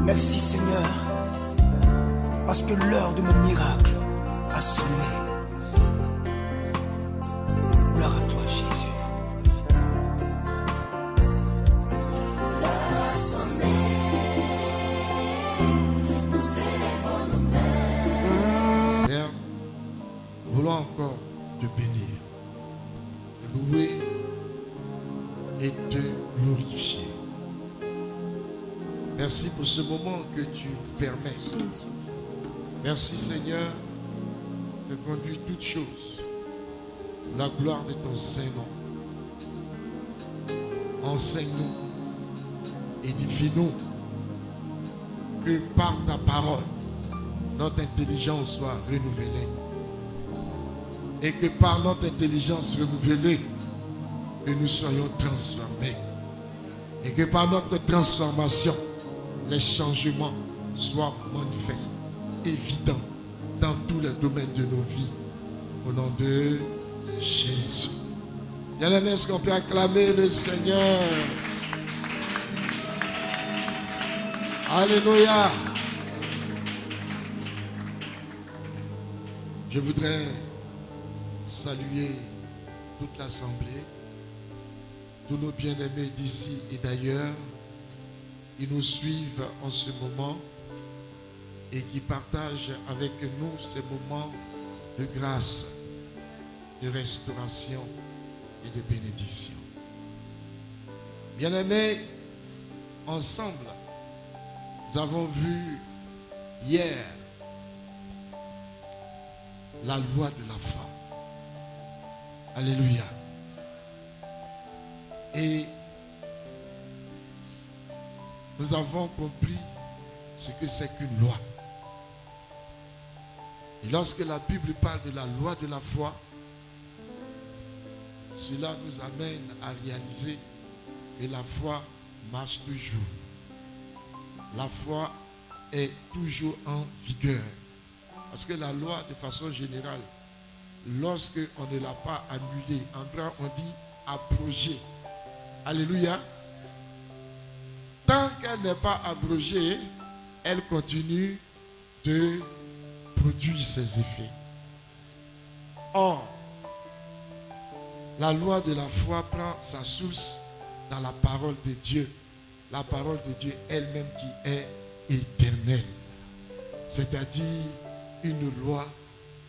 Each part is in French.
Merci Seigneur, parce que l'heure de mon miracle a sonné. Gloire à toi Jésus. L'heure a sonné, nous élevons nos mains. Père, nous voulons encore te bénir, te louer et te glorifier. Merci pour ce moment que tu permets. Jésus. Merci Seigneur de conduire toutes choses. La gloire de ton Saint-Nom. Enseigne-nous, édifie-nous, que par ta parole, notre intelligence soit renouvelée. Et que par notre intelligence renouvelée, que nous soyons transformés. Et que par notre transformation, les changements soient manifestes, évidents dans tous les domaines de nos vies. Au nom de Jésus. Bien-aimés, est-ce qu'on peut acclamer le Seigneur? Alléluia. Je voudrais saluer toute l'assemblée, tous nos bien-aimés d'ici et d'ailleurs, qui nous suivent en ce moment et qui partagent avec nous ces moments de grâce, de restauration et de bénédiction. Bien-aimés, ensemble, nous avons vu hier la loi de la foi. Alléluia. Et nous avons compris ce que c'est qu'une loi. Et lorsque la Bible parle de la loi de la foi, cela nous amène à réaliser que la foi marche toujours. La foi est toujours en vigueur. Parce que la loi, de façon générale, lorsque on ne l'a pas annulée, en droit on dit abrogée. Alléluia. Tant qu'elle n'est pas abrogée, elle continue de produire ses effets. Or, la loi de la foi prend sa source dans la parole de Dieu. La parole de Dieu elle-même qui est éternelle. C'est-à-dire une loi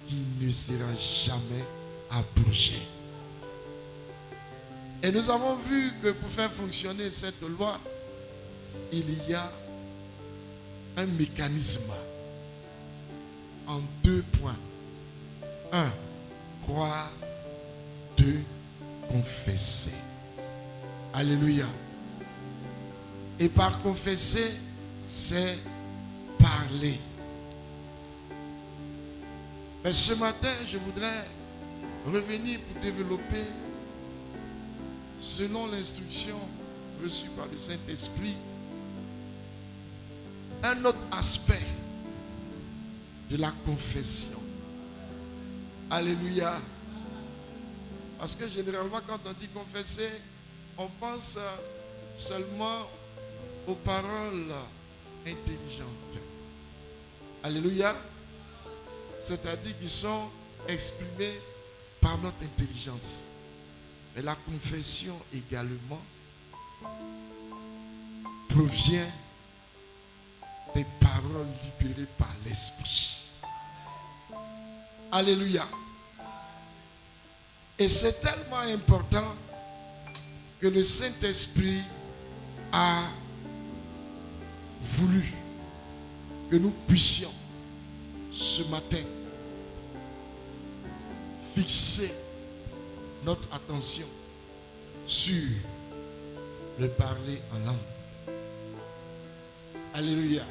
qui ne sera jamais abrogée. Et nous avons vu que pour faire fonctionner cette loi, il y a un mécanisme en 2 points. 1, croire. 2, confesser. Alléluia. Et par confesser, c'est parler. Mais ce matin, je voudrais revenir pour développer, selon l'instruction reçue par le Saint-Esprit, un autre aspect de la confession. Alléluia. Parce que généralement, quand on dit confesser, on pense seulement aux paroles intelligentes. Alléluia. C'est-à-dire qu'ils sont exprimés par notre intelligence. Mais la confession également provient des paroles libérées par l'Esprit. Alléluia. Et c'est tellement important que le Saint-Esprit a voulu que nous puissions ce matin fixer notre attention sur le parler en langue. Alléluia.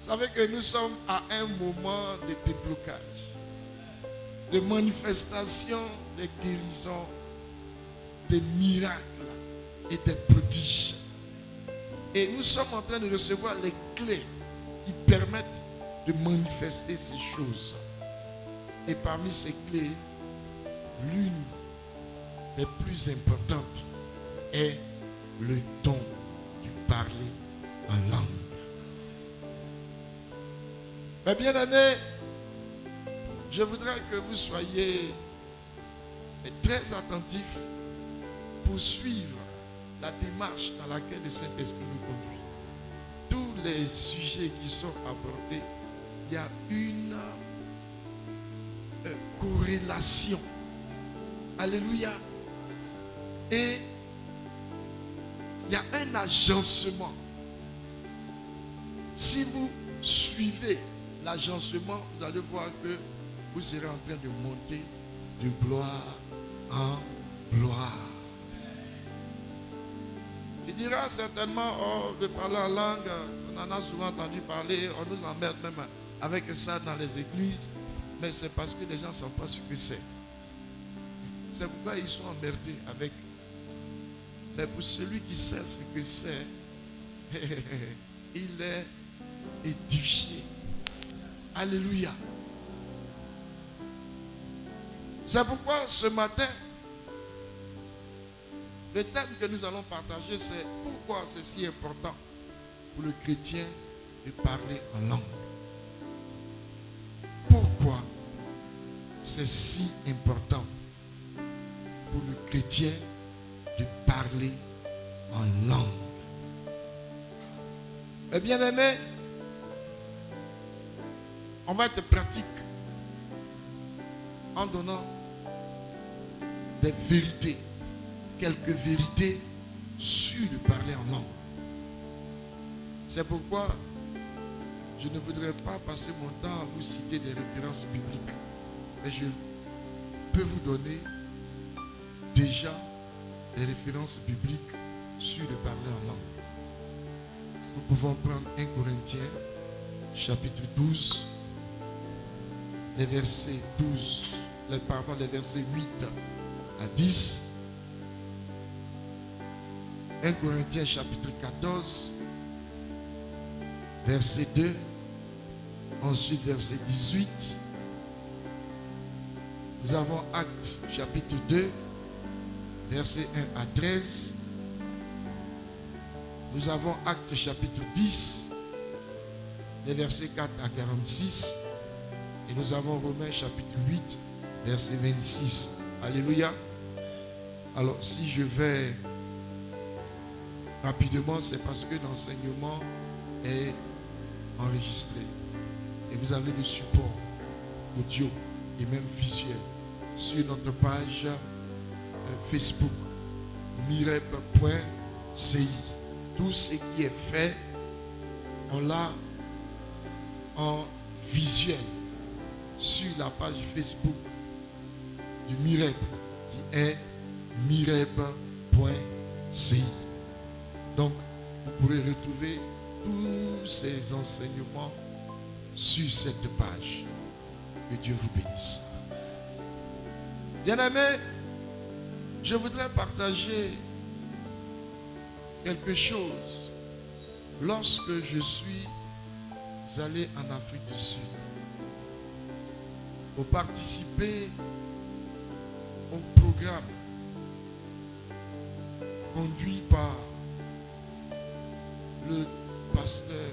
Vous savez que nous sommes à un moment de déblocage, de manifestation des guérisons, des miracles et des prodiges. Et nous sommes en train de recevoir les clés qui permettent de manifester ces choses. Et parmi ces clés, l'une des plus importantes est le don du parler en langue. Mes bien-aimés, je voudrais que vous soyez très attentifs pour suivre la démarche dans laquelle le Saint-Esprit nous conduit. Tous les sujets qui sont abordés, il y a une corrélation. Alléluia. Et il y a un agencement. Si vous suivez l'agencement, vous allez voir que vous serez en train de monter de gloire en gloire. Tu diras certainement, oh, de parler en langue, on en a souvent entendu parler, on nous emmerde même avec ça dans les églises, mais c'est parce que les gens ne savent pas ce que c'est. C'est pourquoi ils sont emmerdés avec. Mais pour celui qui sait ce que c'est, il est édifié. Alléluia. C'est pourquoi ce matin, le thème que nous allons partager, c'est pourquoi c'est si important pour le chrétien de parler en langue. Pourquoi c'est si important pour le chrétien de parler en langue. Mes bien-aimés, on va être pratique en donnant des vérités, quelques vérités sur le parler en langue. C'est pourquoi je ne voudrais pas passer mon temps à vous citer des références bibliques, mais je peux vous donner déjà des références bibliques sur le parler en langue. Nous pouvons prendre 1 Corinthiens chapitre 12, les versets 8 à 10. 1 Corinthiens chapitre 14, verset 2. Ensuite verset 18. Nous avons Actes chapitre 2, verset 1 à 13. Nous avons Actes chapitre 10, les versets 4 à 46. Et nous avons Romains chapitre 8, verset 26. Alléluia. Alors si je vais rapidement, c'est parce que l'enseignement est enregistré. Et vous avez le support audio et même visuel sur notre page Facebook mirep.ci. Tout ce qui est fait, on l'a en visuel sur la page Facebook du Mirep qui est mirep.ci. Donc, vous pourrez retrouver tous ces enseignements sur cette page. Que Dieu vous bénisse. Bien-aimés, je voudrais partager quelque chose. Lorsque je suis allé en Afrique du Sud pour participer au programme conduit par le pasteur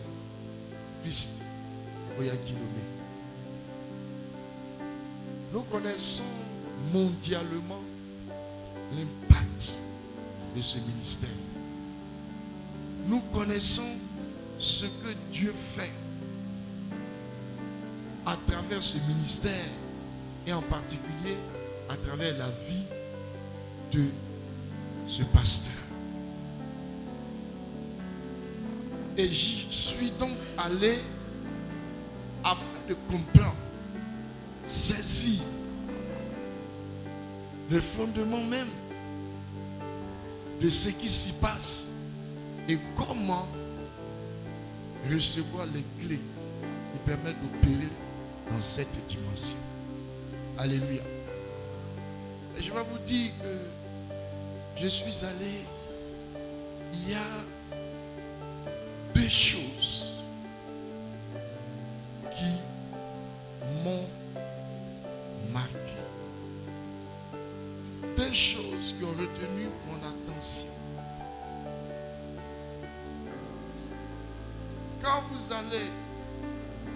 Christ Oyakilome. Nous connaissons mondialement l'impact de ce ministère. Nous connaissons ce que Dieu fait à travers ce ministère et en particulier à travers la vie de ce pasteur. Et j'y suis donc allé afin de comprendre, saisir le fondement même de ce qui s'y passe et comment recevoir les clés qui permettent d'opérer dans cette dimension. Alléluia. Et je vais vous dire que je suis allé, il y a deux choses qui m'ont marqué. Deux choses qui ont retenu mon attention. Quand vous allez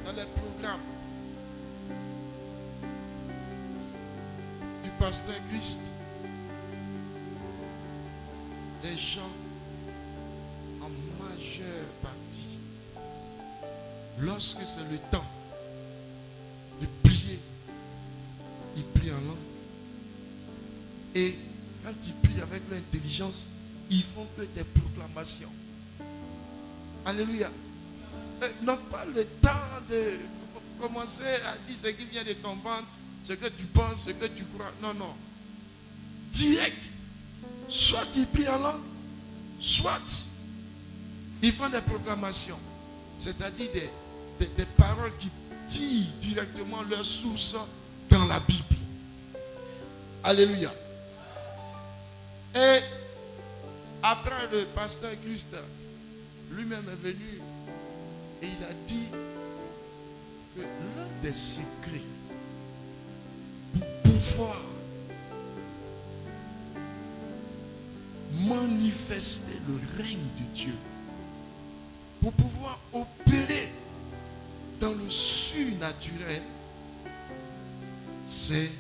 dans les programmes du pasteur Christ, les gens en majeure partie, lorsque c'est le temps de prier, ils prient en langue. Et quand ils prient avec l'intelligence, ils font que des proclamations. Alléluia. Ils n'ont pas le temps de commencer à dire ce qui vient de ton ventre, ce que tu penses, ce que tu crois. Non, non. Direct. Soit ils prient en langue, soit ils font des proclamations. C'est-à-dire des paroles qui tirent directement leur source dans la Bible. Alléluia. Et après, le pasteur Christ lui-même est venu et il a dit que l'un des secrets pour pouvoir manifester le règne de Dieu, pour pouvoir opérer dans le surnaturel, c'est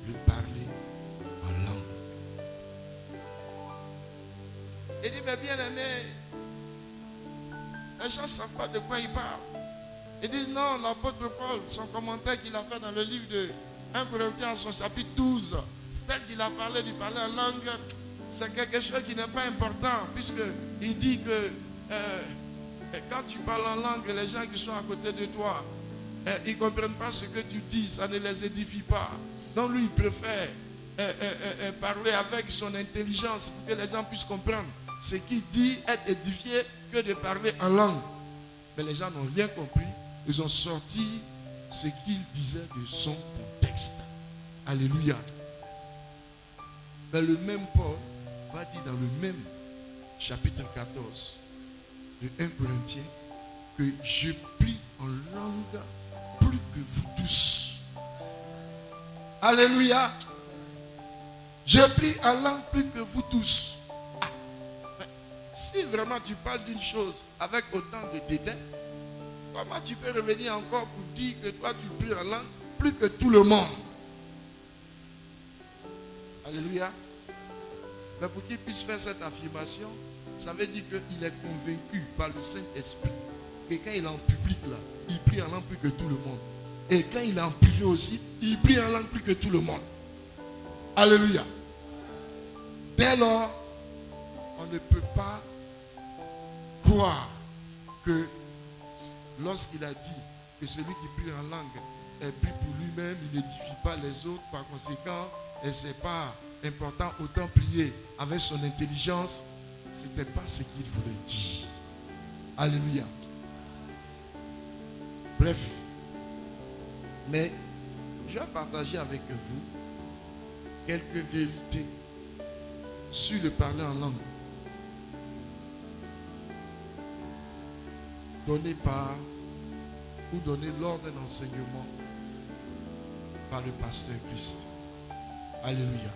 de parler en langue. Il dit, mais bien aimé, les gens ne savent pas de quoi il parle. Il dit, non, l'apôtre Paul, son commentaire qu'il a fait dans le livre de 1 Corinthiens, son chapitre 12, tel qu'il a parlé du parler en langue, c'est quelque chose qui n'est pas important, puisqu'il dit que quand tu parles en langue, les gens qui sont à côté de toi, ils ne comprennent pas ce que tu dis, ça ne les édifie pas. Donc lui, il préfère parler avec son intelligence pour que les gens puissent comprendre ce qu'il dit, être édifié, que de parler en langue. Mais les gens n'ont rien compris. Ils ont sorti ce qu'il disait de son contexte. Alléluia. Mais le même Paul va dire dans le même chapitre 14 de 1 Corinthiens que je prie en langue plus que vous tous. Alléluia. Je prie en langue plus que vous tous. Si vraiment tu parles d'une chose avec autant de dédain, comment tu peux revenir encore pour dire que toi tu pries en langue plus que tout le monde? Alléluia. Mais pour qu'il puisse faire cette affirmation, ça veut dire qu'il est convaincu par le Saint-Esprit que quand il est en public là, il prie en langue plus que tout le monde. Et quand il est en privé aussi, il prie en langue plus que tout le monde. Alléluia. Dès lors, on ne peut pas croire que lorsqu'il a dit que celui qui prie en langue est pris pour lui-même, il n'édifie pas les autres, par conséquent, et ce n'est pas important, autant prier avec son intelligence, ce n'était pas ce qu'il voulait dire. Alléluia. Bref, mais je vais partager avec vous quelques vérités sur le parler en langue, donné par ou donné lors d'un enseignement par le pasteur Christ. Alléluia.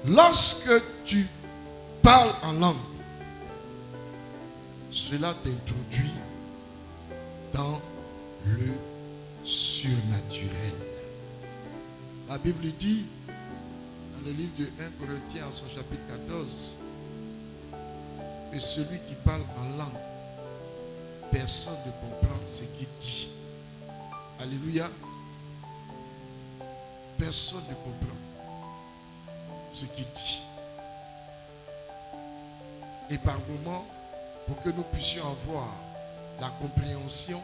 Lorsque tu parles en langue, cela t'introduit dans le surnaturel. La Bible dit, dans le livre de 1 Corinthiens, en son chapitre 14, que celui qui parle en langue, personne ne comprend ce qu'il dit. Alléluia. Personne ne comprend ce qu'il dit. Et par moments, pour que nous puissions avoir la compréhension,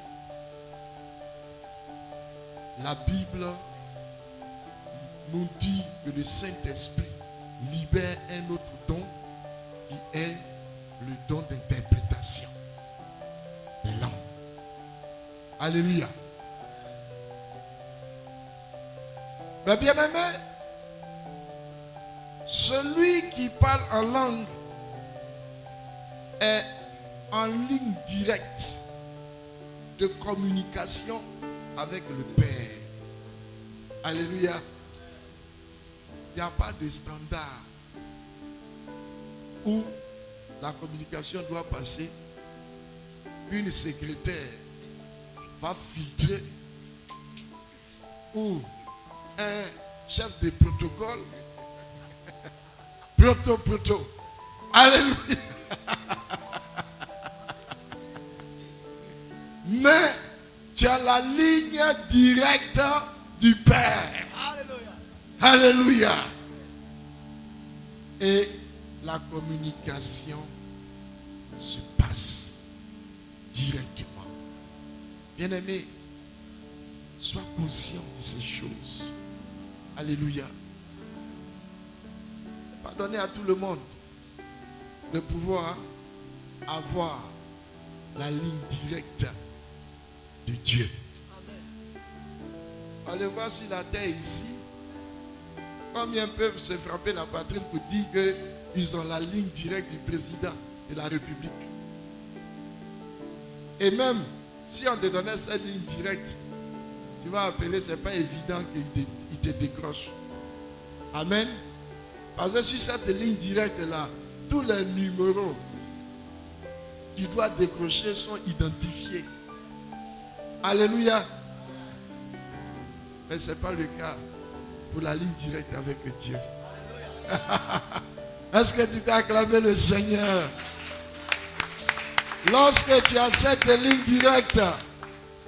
la Bible nous dit que le Saint-Esprit libère un autre don qui est le don d'interprétation des langues. Alléluia. Mais bien aimé, celui qui parle en langue est en ligne directe de communication avec le Père. Alléluia. Il n'y a pas de standard où la communication doit passer, une secrétaire va filtrer ou un chef de protocole, proto. Alléluia. Mais tu as la ligne directe du Père. Alléluia. Et la communication se passe directement. Bien-aimé, sois conscient de ces choses. Alléluia. Ce n'est pas donné à tout le monde de pouvoir avoir la ligne directe de Dieu. Allez voir sur la terre ici, combien peuvent se frapper la poitrine pour dire qu'ils ont la ligne directe du président de la République. Et même si on te donnait cette ligne directe, tu vas appeler, ce n'est pas évident qu'il te décroche. Amen. Parce que sur cette ligne directe là, tous les numéros qui doivent décrocher sont identifiés. Alléluia. Mais ce n'est pas le cas pour la ligne directe avec Dieu. Est-ce que tu peux acclamer le Seigneur? Lorsque tu as cette ligne directe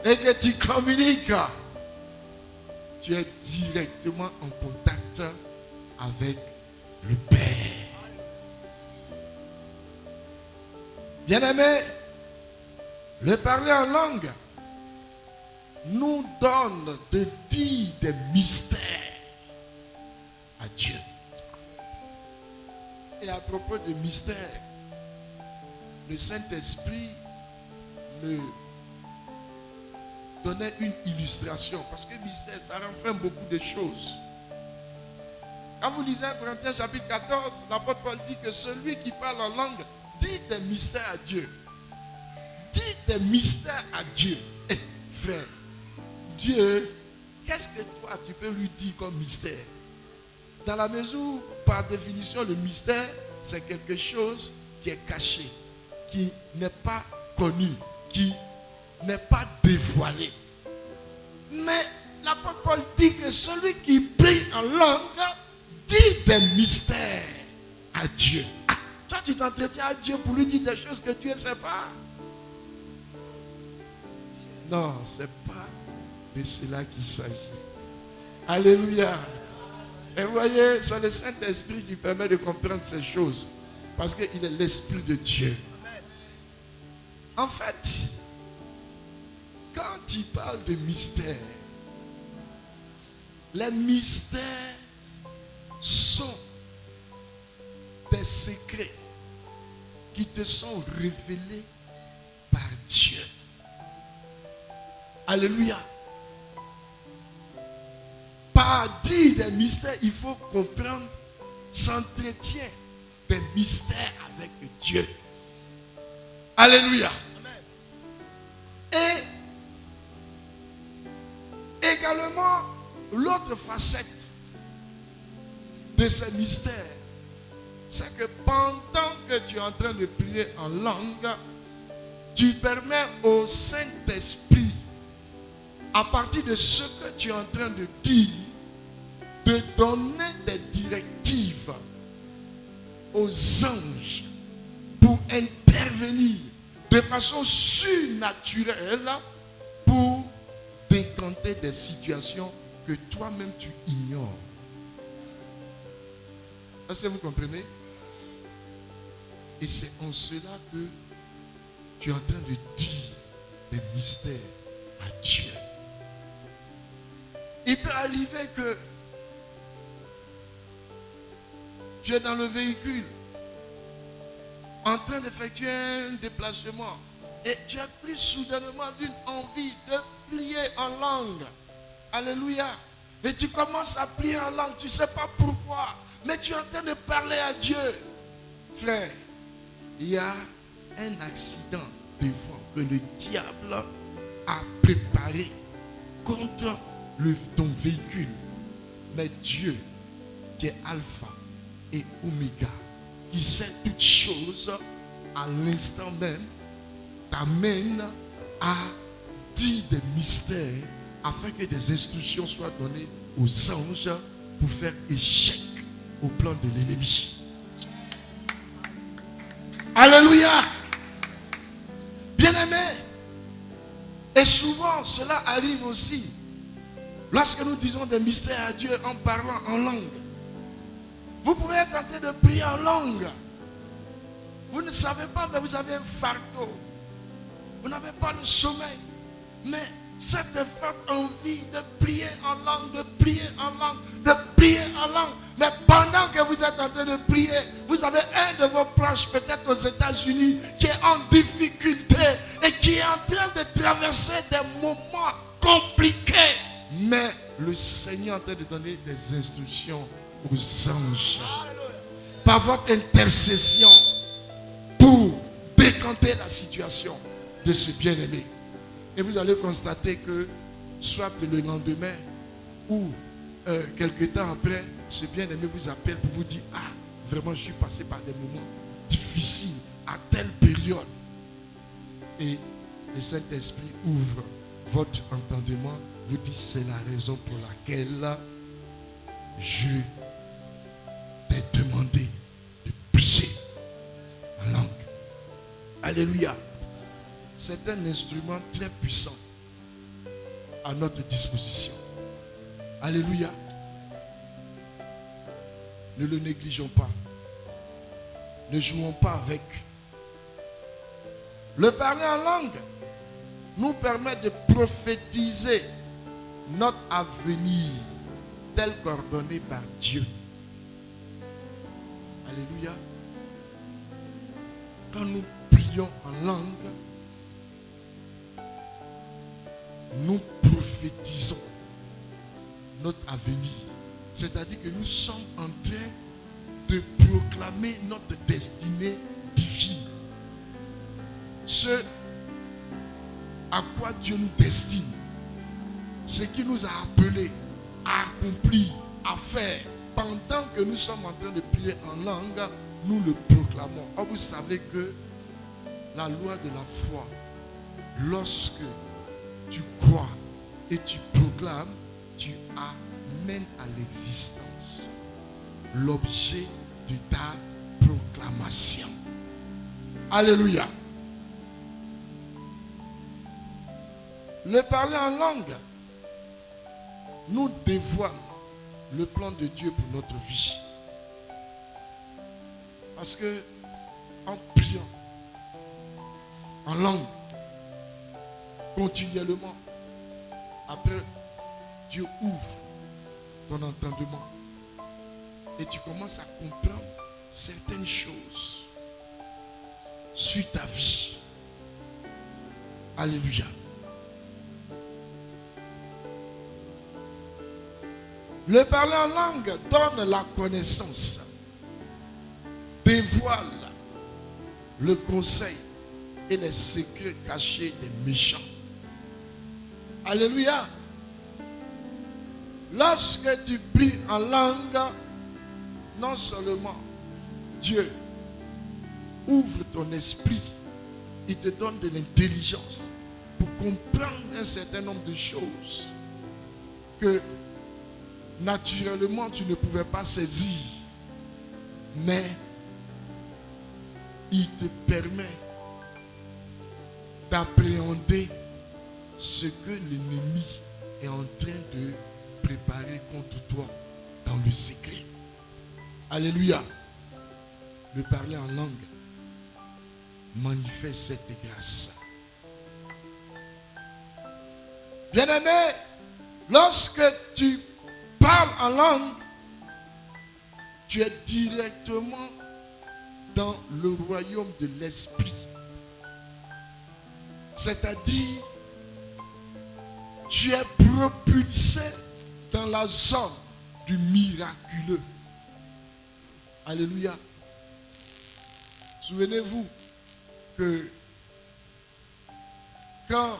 et que tu communiques, tu es directement en contact avec le Père. Bien-aimé, le parler en langue nous donne de dire des mystères à Dieu. Et à propos de mystères, le Saint-Esprit me donnait une illustration. Parce que mystère, ça renferme beaucoup de choses. Quand vous lisez 1 Corinthiens chapitre 14, l'apôtre Paul dit que celui qui parle en langue dit des mystères à Dieu. Dit des mystères à Dieu. Eh, frère, Dieu, qu'est-ce que toi tu peux lui dire comme mystère? Dans la mesure où, par définition, le mystère, c'est quelque chose qui est caché, qui n'est pas connu, qui n'est pas dévoilé. Mais l'apôtre Paul dit que celui qui prie en langue dit des mystères à Dieu. Ah, toi, tu t'entretiens à Dieu pour lui dire des choses que Dieu ne sait pas. Non, ce n'est pas de cela qu'il s'agit. Alléluia. Et vous voyez, c'est le Saint-Esprit qui permet de comprendre ces choses. Parce qu'il est l'Esprit de Dieu. En fait, quand il parle de mystère, les mystères sont des secrets qui te sont révélés par Dieu. Alléluia. Par dire des mystères, il faut comprendre, s'entretient des mystères avec Dieu. Alléluia. Et également, l'autre facette de ces mystères, c'est que pendant que tu es en train de prier en langue, tu permets au Saint-Esprit, à partir de ce que tu es en train de dire, de donner des directives aux anges pour intervenir de façon surnaturelle pour décanter des situations que toi-même tu ignores. Est-ce que vous comprenez? Et c'est en cela que tu es en train de dire des mystères à Dieu. Il peut arriver que tu es dans le véhicule en train d'effectuer un déplacement et tu as pris soudainement d'une envie de prier en langue. Alléluia. Et tu commences à prier en langue. Tu ne sais pas pourquoi, mais tu es en train de parler à Dieu. Frère, il y a un accident devant que le diable a préparé contre ton véhicule. Mais Dieu, qui est Alpha et Oméga, qui sait toutes choses, à l'instant même, t'amène à dire des mystères afin que des instructions soient données aux anges pour faire échec au plan de l'ennemi. Alléluia. Bien-aimés, et souvent cela arrive aussi lorsque nous disons des mystères à Dieu en parlant en langue. Vous pouvez être tenté de prier en langue. Vous ne savez pas, mais vous avez un fardeau. Vous n'avez pas le sommeil. Mais cette forte envie de prier en langue, de prier en langue, de prier en langue. Mais pendant que vous êtes en train de prier, vous avez un de vos proches, peut-être aux États-Unis, qui est en difficulté et qui est en train de traverser des moments compliqués. Mais le Seigneur est en train de donner des instructions aux anges. Par votre intercession pour décanter la situation de ce bien-aimé. Et vous allez constater que soit le lendemain ou quelque temps après, ce bien-aimé vous appelle pour vous dire: ah, vraiment je suis passé par des moments difficiles à telle période. Et le Saint-Esprit ouvre votre entendement, vous dit: c'est la raison pour laquelle je t'ai demandé de prier en langue. Alléluia. C'est un instrument très puissant à notre disposition. Alléluia. Ne le négligeons pas. Ne jouons pas avec. Le parler en langue nous permet de prophétiser notre avenir tel qu'ordonné par Dieu. Alléluia. Quand nous prions en langue, nous prophétisons notre avenir. C'est-à-dire que nous sommes en train de proclamer notre destinée divine. Ce à quoi Dieu nous destine. Ce qui nous a appelés à accomplir, à faire. Pendant que nous sommes en train de prier en langue, nous le proclamons. Or, vous savez que la loi de la foi, lorsque tu crois et tu proclames, tu amènes à l'existence l'objet de ta proclamation. Alléluia. Le parler en langue nous dévoile le plan de Dieu pour notre vie. Parce que en priant en langue continuellement, après Dieu ouvre ton entendement et tu commences à comprendre certaines choses sur ta vie. Alléluia. Le parler en langue donne la connaissance, dévoile le conseil et les secrets cachés des méchants. Alléluia. Lorsque tu pries en langue, non seulement Dieu ouvre ton esprit, il te donne de l'intelligence pour comprendre un certain nombre de choses que naturellement tu ne pouvais pas saisir, mais il te permet d'appréhender ce que l'ennemi est en train de préparer contre toi dans le secret. Alléluia. Le parler en langue manifeste cette grâce. Bien-aimé, lorsque tu parles en langue, tu es directement dans le royaume de l'esprit. C'est-à-dire, tu es propulsé dans la zone du miraculeux. Alléluia. Souvenez-vous que quand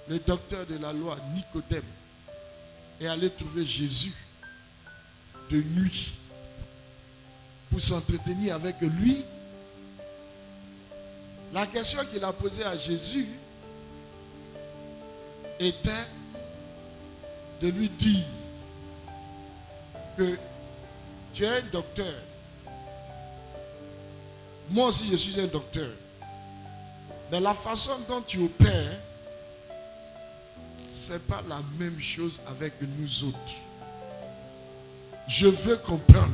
le docteur de la loi, Nicodème, est allé trouver Jésus de nuit pour s'entretenir avec lui, La question qu'il a posée à Jésus était de lui dire que tu es un docteur. Moi aussi, je suis un docteur. Mais la façon dont tu opères, ce n'est pas la même chose avec nous autres. Je veux comprendre.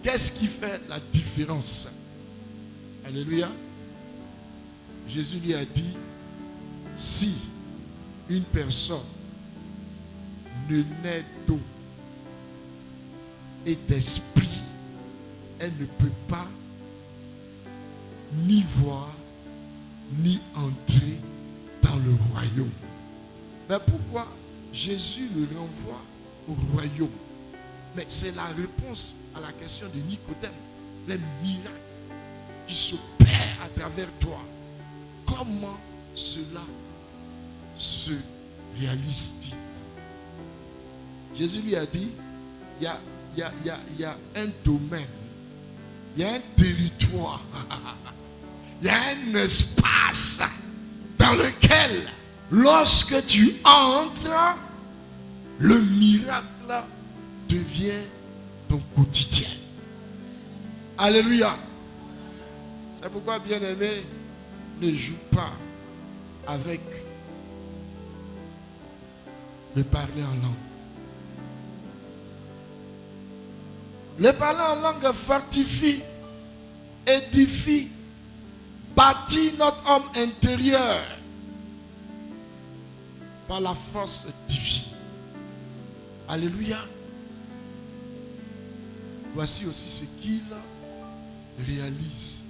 Qu'est-ce qui fait la différence? Alléluia. Jésus lui a dit, si une personne ne naît d'eau et d'esprit, elle ne peut pas ni voir, ni entrer dans le royaume. Mais pourquoi Jésus le renvoie au royaume? Mais c'est la réponse à la question de Nicodème. Les miracles qui s'opèrent à travers toi. Comment cela se réalise-t-il? Jésus lui a dit, il y a un domaine, il y a un territoire, il y a un espace dans lequel, lorsque tu entres, le miracle devient ton quotidien. Alléluia. C'est pourquoi, bien-aimé, ne joue pas avec le parler en langue. Le parler en langue fortifie, édifie, bâtit notre homme intérieur par la force divine. Alléluia. Voici aussi ce qu'il réalise,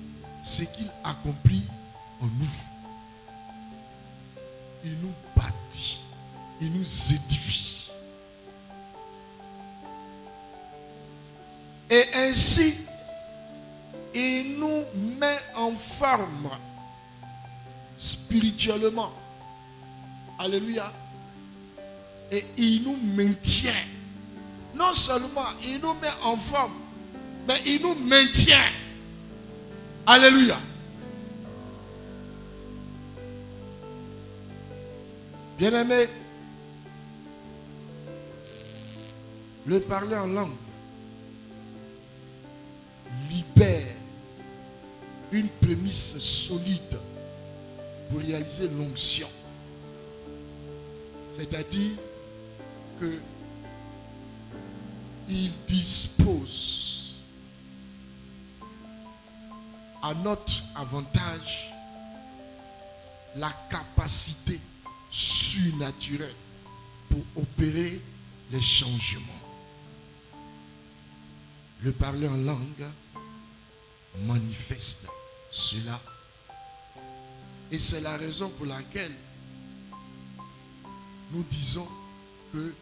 ce qu'il accomplit en nous. Il nous bâtit, il nous édifie. Et ainsi, il nous met en forme spirituellement. Alléluia. Et il nous maintient. Non seulement il nous met en forme, mais il nous maintient. Alléluia. Bien-aimé, le parler en langue libère une prémisse solide pour réaliser l'onction. C'est-à-dire que il dispose à notre avantage la capacité surnaturelle pour opérer les changements. Le parler en langue manifeste cela. Et c'est la raison pour laquelle nous disons que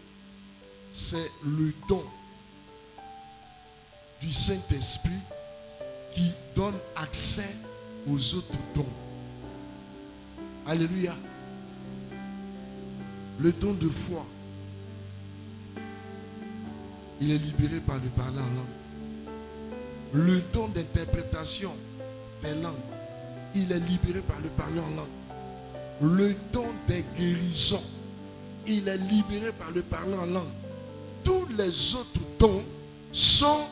c'est le don du Saint-Esprit qui donne accès aux autres dons. Alléluia. Le don de foi, il est libéré par le parler en langue. Le don d'interprétation des langues, il est libéré par le parler en langue. Le don des guérisons, il est libéré par le parler en langue. Tous les autres dons sont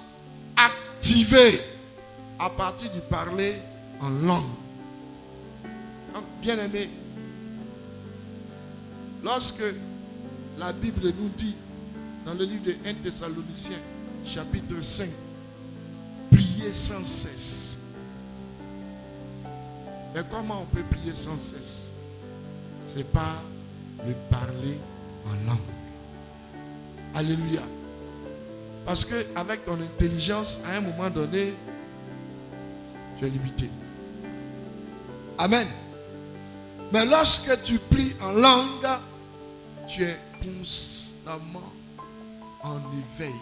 activés à partir du parler en langue. Bien-aimé, lorsque la Bible nous dit dans le livre de 1 Thessaloniciens, chapitre 5, prier sans cesse. Mais comment on peut prier sans cesse? C'est par le parler en langue. Alléluia. Parce qu'avec ton intelligence, à un moment donné, tu es limité. Amen. Mais lorsque tu pries en langue, tu es constamment en éveil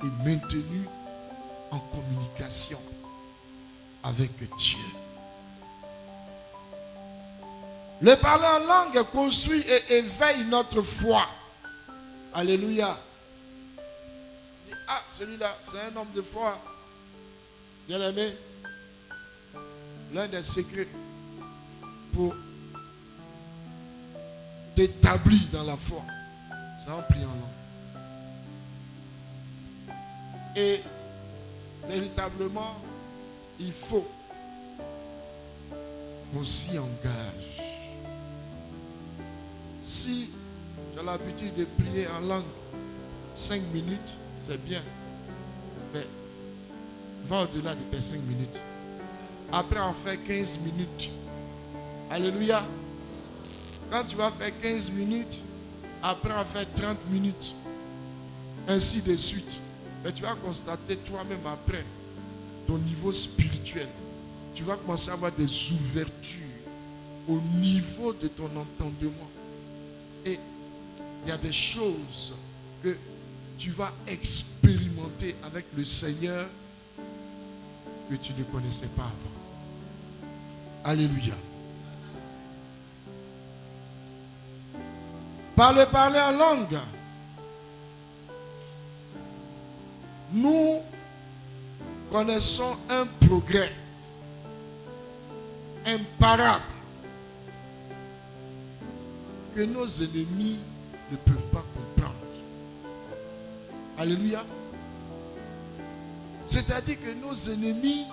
et maintenu en communication avec Dieu. Le parler en langue construit et éveille notre foi. Alléluia. Ah, celui-là, c'est un homme de foi. Bien aimé, l'un des secrets pour t'établir dans la foi, c'est en priant en langue. Et véritablement, il faut qu'on s'y engage. Si tu as l'habitude de prier en langue 5 minutes, c'est bien. Mais va au-delà de tes 5 minutes. Après, on fait 15 minutes. Alléluia. Quand tu vas faire 15 minutes, après, on fait 30 minutes. Ainsi de suite. Mais tu vas constater toi-même après, ton niveau spirituel, tu vas commencer à avoir des ouvertures au niveau de ton entendement. Et il y a des choses que tu vas expérimenter avec le Seigneur que tu ne connaissais pas avant. Alléluia. Parler en langue. Nous connaissons un progrès imparable que nos ennemis ne peuvent pas comprendre. Alléluia. C'est-à-dire que nos ennemis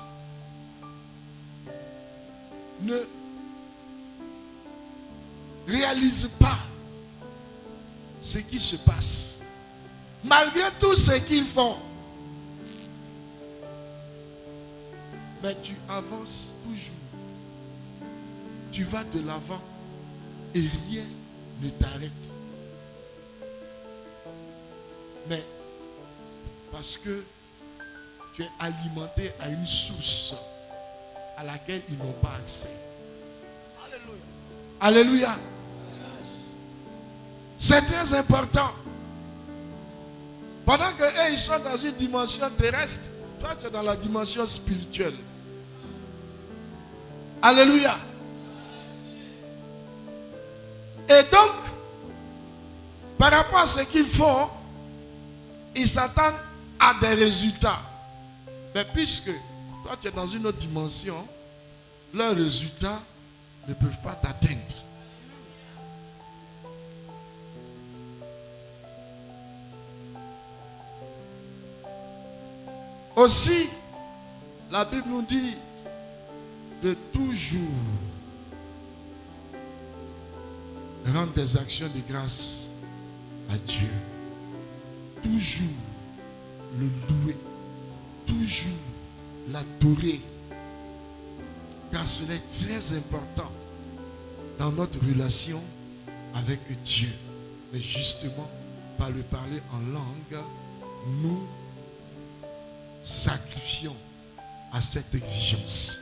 ne réalisent pas ce qui se passe. Malgré tout ce qu'ils font. Mais tu avances toujours. Tu vas de l'avant et rien ne t'arrête. Mais parce que tu es alimenté à une source à laquelle ils n'ont pas accès. Alléluia. Alléluia. C'est très important. Pendant que eux, ils sont dans une dimension terrestre, toi, tu es dans la dimension spirituelle. Alléluia. Et donc, par rapport à ce qu'ils font, ils s'attendent à des résultats. Mais puisque toi, tu es dans une autre dimension, leurs résultats ne peuvent pas t'atteindre. Aussi, la Bible nous dit de toujours rendre des actions de grâce à Dieu. Toujours le louer. Toujours l'adorer. Car ce est très important dans notre relation avec Dieu. Mais justement, par le parler en langue, nous sacrifions à cette exigence.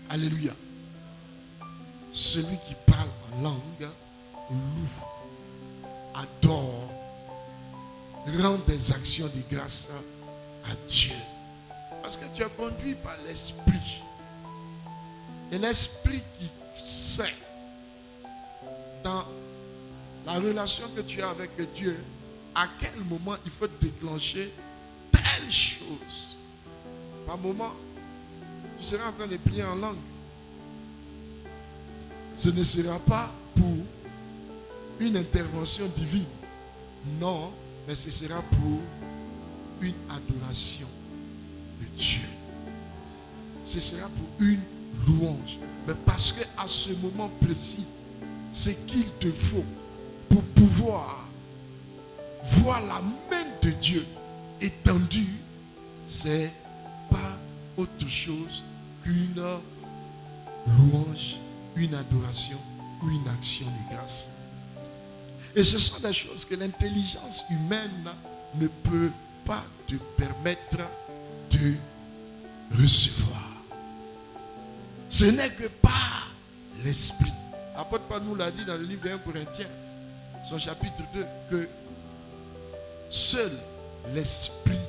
Alléluia. Celui qui parle en langue loue, adore, rend des actions de grâce à Dieu. Parce que tu es conduit par l'Esprit. Et l'Esprit qui sait dans la relation que tu as avec Dieu, à quel moment il faut déclencher telle chose. Par moment, tu seras en train de prier en langue. Ce ne sera pas pour une intervention divine. Non, mais ce sera pour une adoration de Dieu. Ce sera pour une louange. Mais parce qu'à ce moment précis, ce qu'il te faut pour pouvoir voir la main de Dieu étendue, c'est pas autre chose qu'une louange, une adoration ou une action de grâce. Et ce sont des choses que l'intelligence humaine ne peut pas te permettre de recevoir. Ce n'est que par l'Esprit. L'apôtre Paul nous l'a dit dans le livre de 1 Corinthiens, son chapitre 2, que seul l'Esprit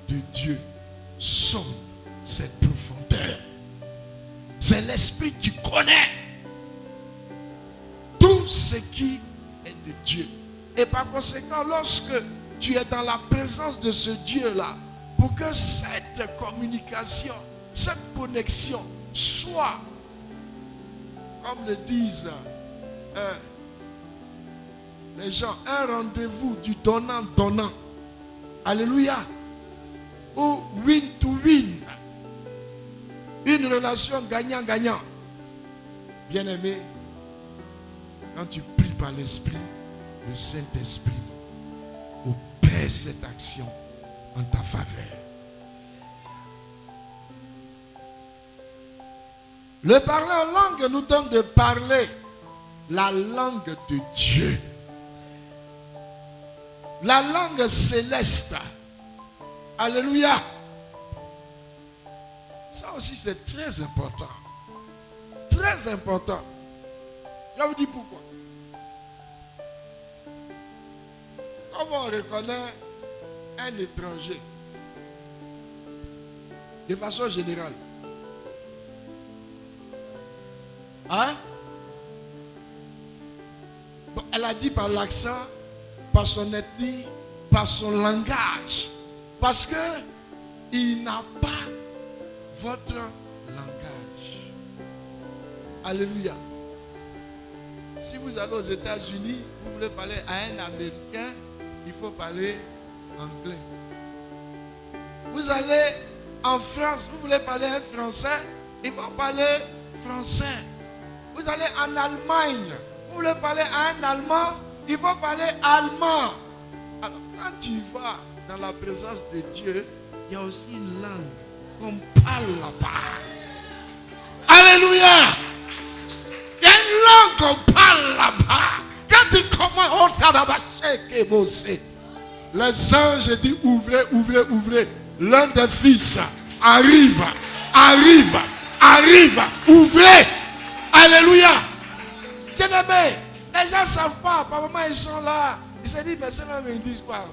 de Dieu sonde cette profondeur. C'est l'Esprit qui connaît tout ce qui est de Dieu. Et par conséquent, lorsque tu es dans la présence de ce Dieu-là, pour que cette communication, cette connexion soit comme le disent les gens, un rendez-vous du donnant-donnant. Alléluia. Ou win to win. Une relation gagnant-gagnant. Bien-aimé, quand tu pries par l'Esprit, le Saint-Esprit opère cette action en ta faveur. Le parler en langue nous donne de parler la langue de Dieu. La langue céleste. Alléluia. Ça aussi c'est très important. Très important. Je vous dis pourquoi. Comment on reconnaît un étranger de façon générale? Hein? Bon, elle a dit par l'accent, par son ethnie, par son langage. Parce que il n'a pas votre langage. Alléluia. Si vous allez aux États-Unis, vous voulez parler à un Américain, il faut parler anglais. Vous allez en France, vous voulez parler à un Français, il faut parler français. Vous allez en Allemagne, vous voulez parler à un Allemand, il faut parler allemand. Alors, quand tu vas dans la présence de Dieu, il y a aussi une langue qu'on parle là-bas. Alléluia! Il y a une langue qu'on parle là-bas. Quand tu commences, les anges disent ouvrez, ouvrez, ouvrez. L'un des fils arrive, ouvrez. Alléluia. Bien-aimé, les gens ne savent pas. Par moment, ils sont là. Ils se disent, mais ces hommes, ils disent quoi?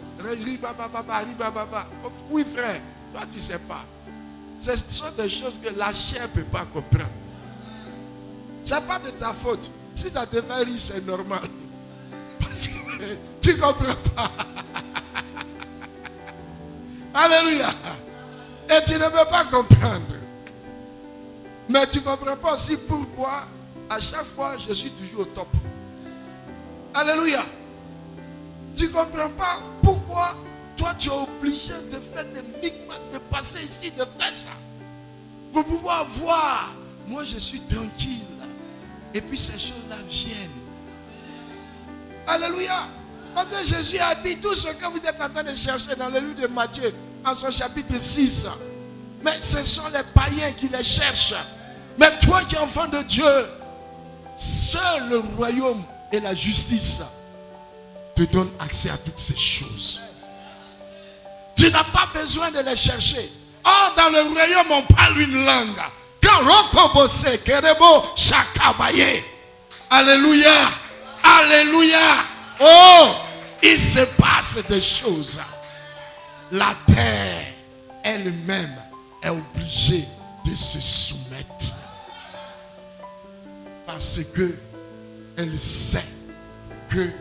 Oui, frère, toi, tu ne sais pas. Ce sont des choses que la chair ne peut pas comprendre. Ce n'est pas de ta faute. Si ça te fait rire, c'est normal. Parce que tu ne comprends pas. Alléluia. Et tu ne peux pas comprendre. Mais tu ne comprends pas aussi pourquoi à chaque fois je suis toujours au top. Alléluia. Tu ne comprends pas pourquoi toi tu es obligé de faire des micmacs, de passer ici, de faire ça. Pour pouvoir voir. Moi je suis tranquille. Et puis ces choses-là viennent. Alléluia. Parce que Jésus a dit tout ce que vous êtes en train de chercher dans le livre de Matthieu, en son chapitre 6. Mais ce sont les païens qui les cherchent. Mais toi qui es enfant de Dieu, seul le royaume et la justice te donnent accès à toutes ces choses. Tu n'as pas besoin de les chercher. Or, dans le royaume, on parle une langue. Alléluia. Alléluia. Oh, il se passe des choses. La terre elle-même est obligée de se soumettre. Parce que elle sait que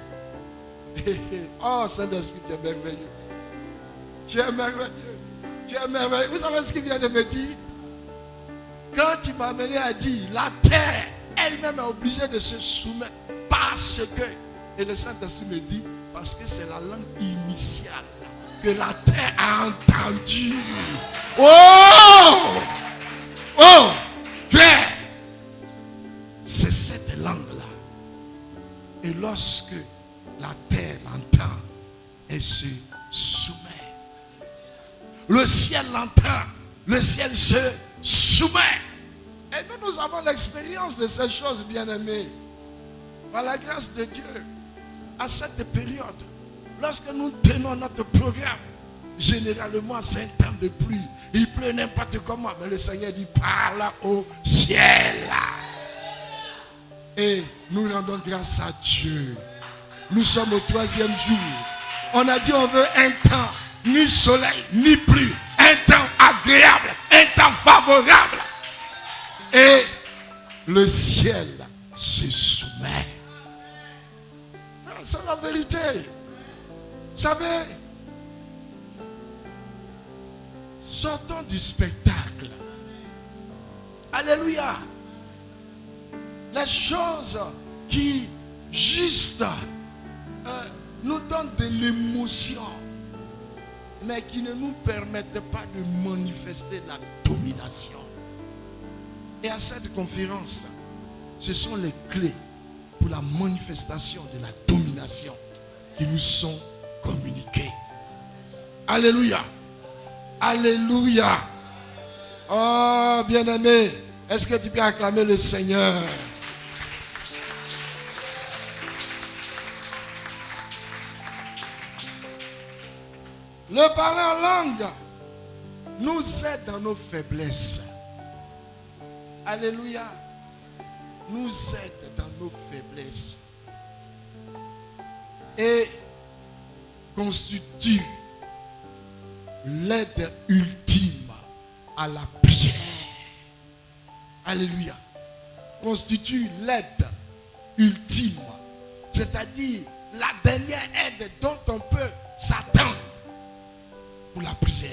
oh, Saint-Esprit, tu es merveilleux. Tu es merveilleux. Tu es merveilleux. Vous savez ce qu'il vient de me dire? Quand il m'a amené à dire, la terre elle-même est obligée de se soumettre. Parce que, et le Saint-Esprit me dit, parce que c'est la langue initiale que la terre a entendue. Oh! Oh! Frère! C'est cette langue-là. Et lorsque la terre l'entend, elle se soumet. Le ciel l'entend, le ciel se soumet. Et nous avons l'expérience de ces choses, bien-aimés. Par la grâce de Dieu, à cette période, lorsque nous tenons notre programme, généralement c'est un temps de pluie. Il pleut n'importe comment, mais le Seigneur dit parle au ciel. Et nous rendons grâce à Dieu. Nous sommes au 3e jour. On a dit on veut un temps, ni soleil, ni pluie. Un temps agréable, un temps favorable. Et le ciel se soumet. C'est la vérité. Vous savez, sortons du spectacle. Alléluia. les choses qui juste nous donnent de l'émotion, mais qui ne nous permettent pas de manifester la domination. Et à cette conférence, ce sont les clés pour la manifestation de la domination qui nous sont communiquées. Alléluia. Alléluia. Oh, bien-aimé, est-ce que tu peux acclamer le Seigneur? Le parler en langue nous aide dans nos faiblesses. Alléluia. Nous aide dans nos faiblesses. Et constitue l'aide ultime à la prière. Alléluia. Constitue l'aide ultime. C'est-à-dire la dernière aide dont on peut s'attendre pour la prière.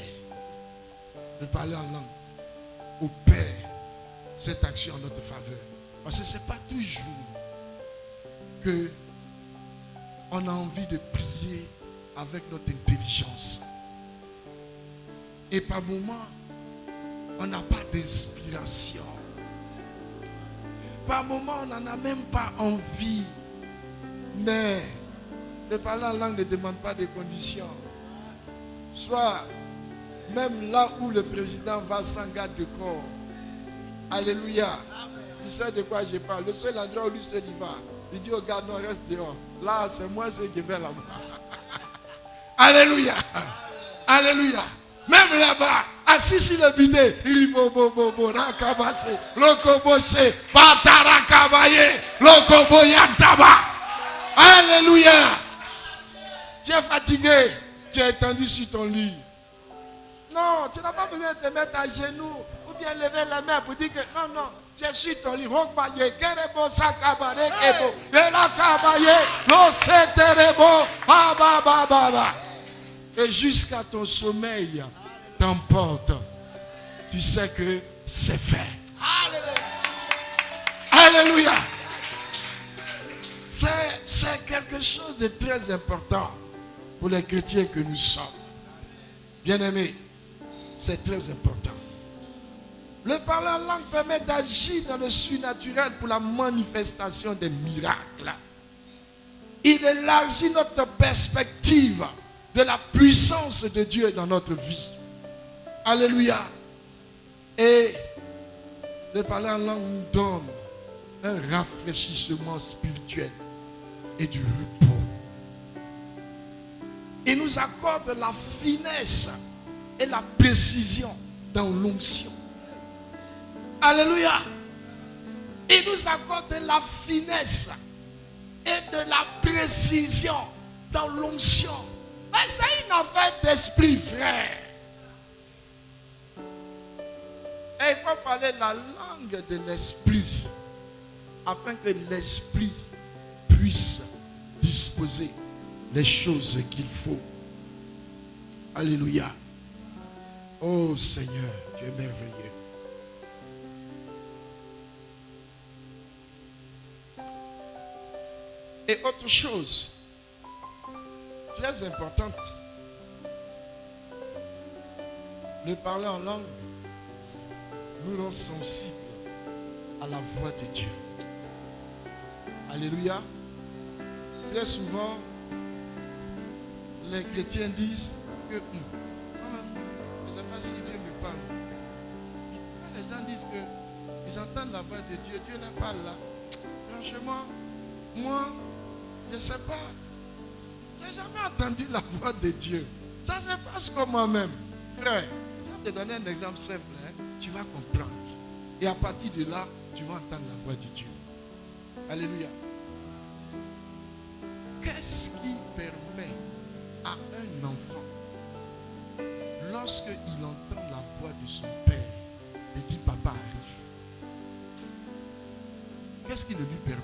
De parler en langue opère cette action en notre faveur. Parce que ce n'est pas toujours que on a envie de prier avec notre intelligence. Et par moments, on n'a pas d'inspiration. Par moments, on n'en a même pas envie. Mais le parler en langue ne demande pas de conditions. Soit même là où le président va sans garde de corps. Alléluia. Tu sais de quoi je parle. Le seul endroit où lui seul y va. Il dit au gars, non, reste dehors. Là, c'est moi ce qui vais là-bas. Alléluia. Alléluia. Même là-bas, assis sur le bidet, il dit bo, rakabase, lokobose, batarakabaye, lokoboyantaba. Alléluia. Tu es fatigué, tu es étendu sur ton lit. Non, tu n'as pas besoin de te mettre à genoux ou bien lever la main pour dire que non, tu es sur ton lit. Rokbaye, kerebo, sakabare, kebo, elakabaye, loseterebo, ba. Et jusqu'à ton sommeil t'emporte. Tu sais que c'est fait. Alléluia. C'est quelque chose de très important pour les chrétiens que nous sommes. Bien-aimés, c'est très important. Le parler en langue permet d'agir dans le surnaturel pour la manifestation des miracles. Il élargit notre perspective de la puissance de Dieu dans notre vie. Alléluia. Et le parler en langue nous donne un rafraîchissement spirituel et du repos. Il nous accorde la finesse et la précision dans l'onction. Alléluia. Il nous accorde la finesse et de la précision dans l'onction. Mais c'est une affaire d'esprit, frère. Et il faut parler la langue de l'esprit afin que l'esprit puisse disposer les choses qu'il faut. Alléluia. Oh Seigneur, tu es merveilleux. Et autre chose très importante, le parler en langue nous rend sensibles à la voix de Dieu. Alléluia. Très souvent, les chrétiens disent que je ne sais pas si Dieu me parle. Quand les gens disent qu'ils entendent la voix de Dieu, Dieu n'est pas là. Franchement, moi, je ne sais pas. Je n'ai jamais entendu la voix de Dieu. Ça se passe comme moi-même. Frère, je vais te donner un exemple simple. Tu vas comprendre. Et à partir de là, tu vas entendre la voix de Dieu. Alléluia. Qu'est-ce qui permet à un enfant, lorsqu'il entend la voix de son père, de dire papa arrive? Qu'est-ce qui le lui permet?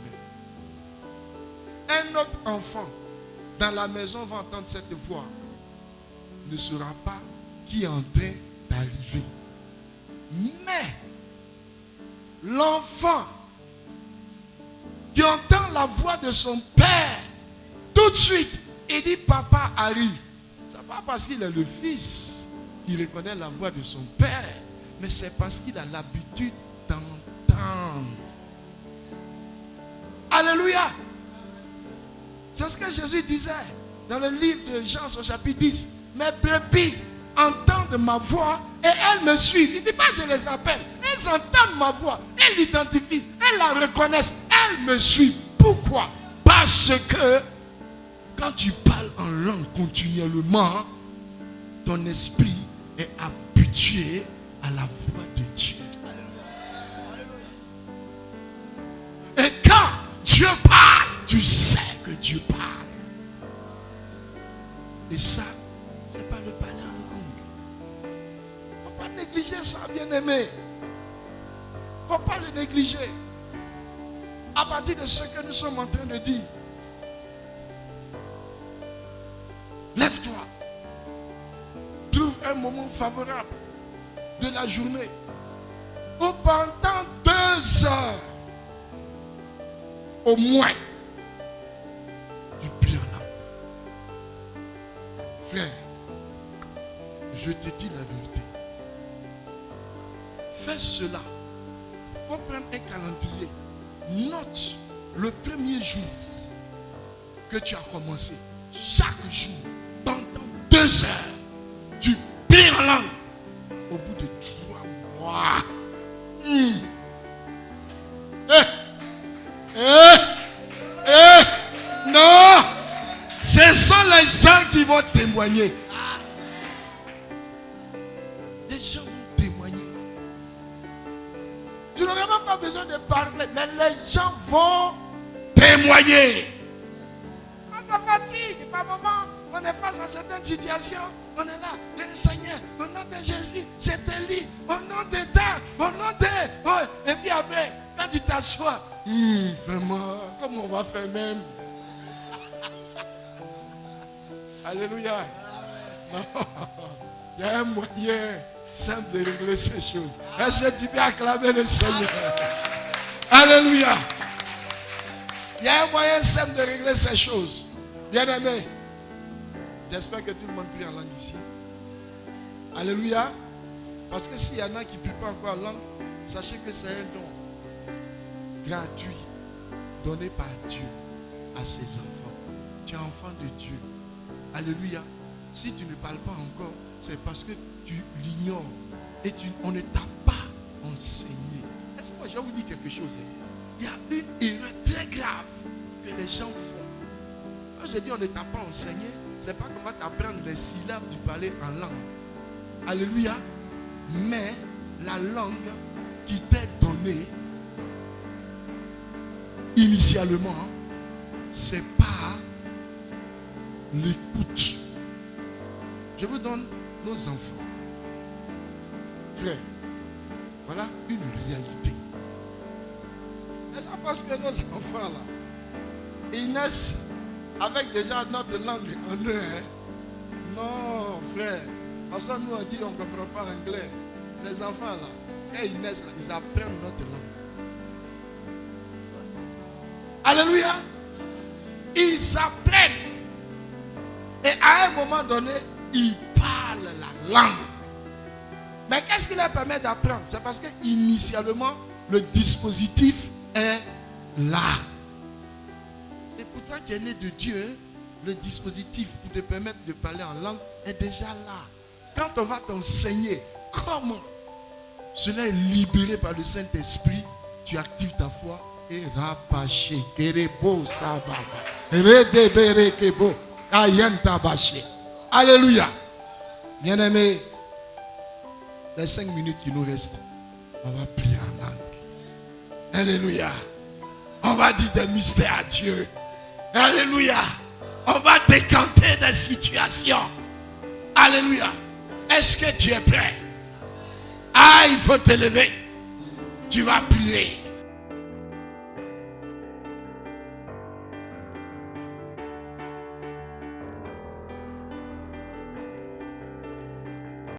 Un autre enfant dans la maison va entendre cette voix, ne saura pas qui est en train d'arriver. Mais l'enfant la voix de son père, tout de suite, il dit papa arrive. Ce n'est pas parce qu'il est le fils qu'il reconnaît la voix de son père, mais c'est parce qu'il a l'habitude d'entendre. Alléluia. C'est ce que Jésus disait dans le livre de Jean au chapitre 10. Mes brebis entendent ma voix et elles me suivent. Il ne dit pas je les appelle. Elles entendent ma voix. Elles l'identifient. Elles la reconnaissent. Elles me suivent. Pourquoi? Parce que quand tu parles en langue continuellement, ton esprit est habitué à la voix de Dieu. Et quand Dieu parle, tu sais que Dieu parle. Et ça, c'est pas le parler en langue. Faut pas négliger ça, bien-aimé. Faut pas le négliger. À partir de ce que nous sommes en train de dire, lève-toi. Trouve un moment favorable de la journée où pendant 2 heures, au moins, tu pries en langue. Frère, je te dis la vérité. Fais cela. Il faut prendre un calendrier. Note le premier jour que tu as commencé. Chaque jour, pendant 2 heures, tu pries en langue. Au bout de 3 mois. Non, ce sont les gens qui vont témoigner. Les gens vont témoigner. Tu n'auras même pas besoin de parler, mais les gens vont témoigner. On se fatigue par moment, on est face à certaines situations. On est là, Seigneur, au nom de Jésus, je te lis, au nom de ta, au nom de... Oh. Et puis après, quand tu t'assois, vraiment, comment on va faire même? Alléluia. Non. Il y a un moyen simple de régler ces choses. Est-ce que tu peux acclamer le Seigneur? Alléluia. Il y a un moyen simple de régler ces choses. Bien-aimé, j'espère que tout le monde prie en langue ici. Alléluia. Parce que s'il y en a qui ne prient pas encore en langue, sachez que c'est un don gratuit donné par Dieu à ses enfants. Tu es enfant de Dieu. Alléluia. Si tu ne parles pas encore, c'est parce que tu l'ignores et on ne t'a pas enseigné. Est-ce que moi je vais vous dire quelque chose? Il y a une erreur très grave que les gens font. Quand je dis on ne t'a pas enseigné, c'est pas qu'on va t'apprendre les syllabes du parler en langue. Alléluia. Mais la langue qui t'est donnée initialement, c'est pas l'écoute. Je vous donne nos enfants. Frère, voilà une réalité. Les gens pensent que nos enfants là, ils naissent avec déjà notre langue en eux. Non, frère. Parce que nous on dit qu'on ne comprend pas anglais. Les enfants là, quand ils naissent, là, ils apprennent notre langue. Alléluia. Ils apprennent. Et à un moment donné, ils parlent la langue. Mais qu'est-ce qui leur permet d'apprendre? C'est parce que initialement, le dispositif est là. Et pour toi qui es né de Dieu, le dispositif pour te permettre de parler en langue est déjà là. Quand on va t'enseigner comment cela est libéré par le Saint-Esprit, tu actives ta foi et rapaché, kerebo sababa, redebere kebo, ayenta baché. Alléluia. Bien-aimés, les 5 minutes qui nous restent, on va prier en langue. Alléluia. On va dire des mystères à Dieu. Alléluia. On va décanter des situations. Alléluia. Est-ce que tu es prêt? Ah, il faut te lever. Tu vas prier.